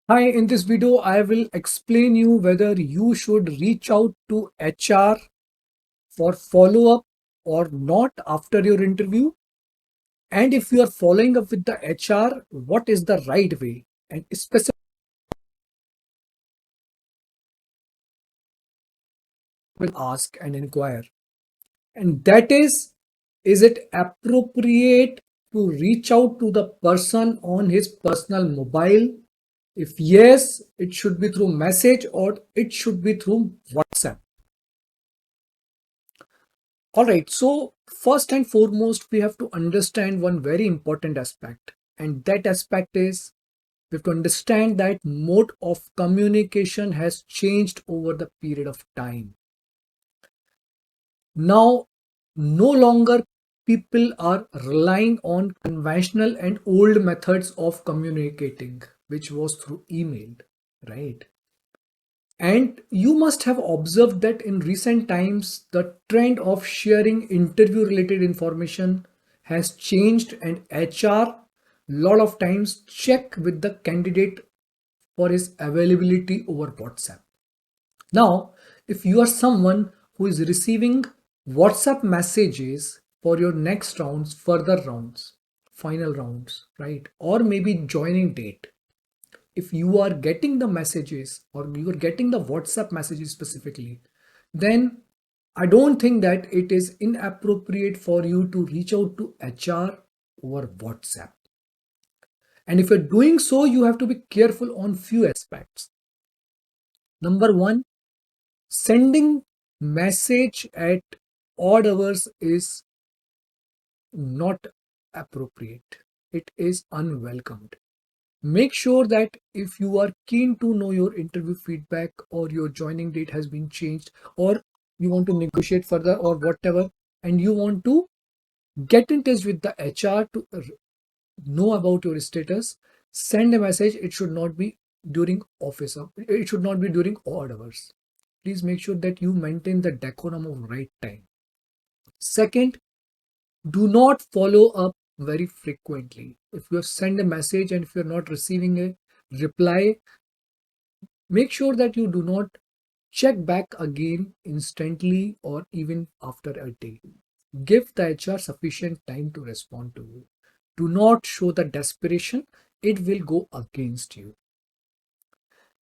Hi, in this video, I will explain you whether you should reach out to HR for follow-up or not after your interview. And if you are following up with the HR, what is the right way? And specifically will ask and inquire. And that is it appropriate to reach out to the person on his personal mobile? If yes, it should be through message or it should be through WhatsApp. All right, so first and foremost, we have to understand one very important aspect, and that aspect is we have to understand that mode of communication has changed over the period of time. Now, no longer people are relying on conventional and old methods of communicating, which was through email, right? And you must have observed that in recent times, the trend of sharing interview related information has changed, and HR lot of times check with the candidate for his availability over WhatsApp. Now, if you are someone who is receiving WhatsApp messages for your next rounds, further rounds, final rounds, right? Or maybe joining date, if you are getting the messages or you are getting the WhatsApp messages specifically, then I don't think that it is inappropriate for you to reach out to HR over WhatsApp. And if you're doing so, you have to be careful on few aspects. Number one, sending message at odd hours is not appropriate. It is unwelcomed. Make sure that if you are keen to know your interview feedback or your joining date has been changed or you want to negotiate further or whatever, and you want to get in touch with the HR to know about your status, send a message. It should not be during office hours. It should not be during odd hours. Please make sure that you maintain the decorum of right time. Second, do not follow up very frequently. If you have sent a message and if you're not receiving a reply, make sure that you do not check back again instantly or even after a day. Give the HR sufficient time to respond to you. Do not show the desperation, it will go against you.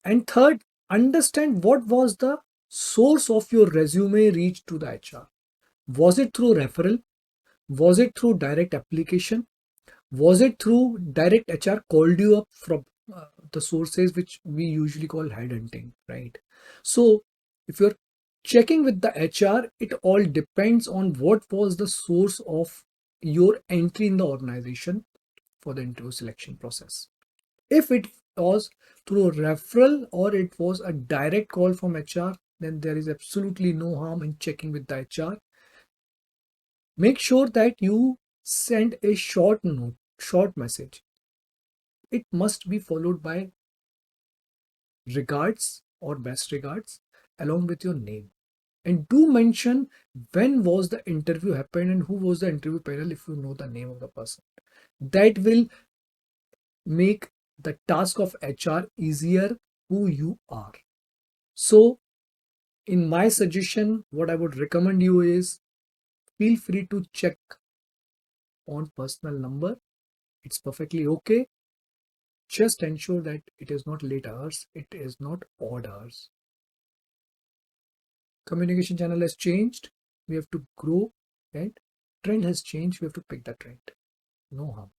And third, understand what was the source of your resume reached to the HR. Was it through referral? Was it through direct application? Was it through direct HR called you up from the sources which we usually call headhunting, right? So if you're checking with the HR, it all depends on what was the source of your entry in the organization for the interview selection process. If it was through a referral or it was a direct call from HR, then there is absolutely no harm in checking with the HR. Make sure that you send a short note, short message. It must be followed by regards or best regards along with your name. And do mention when was the interview happened and who was the interview panel if you know the name of the person. That will make the task of HR easier who you are. So in my suggestion, what I would recommend you is feel free to check on personal number. It's perfectly okay. Just ensure that it is not late hours, it is not odd hours. Communication channel has changed. We have to grow, right? Trend has changed. We have to pick the trend. No harm.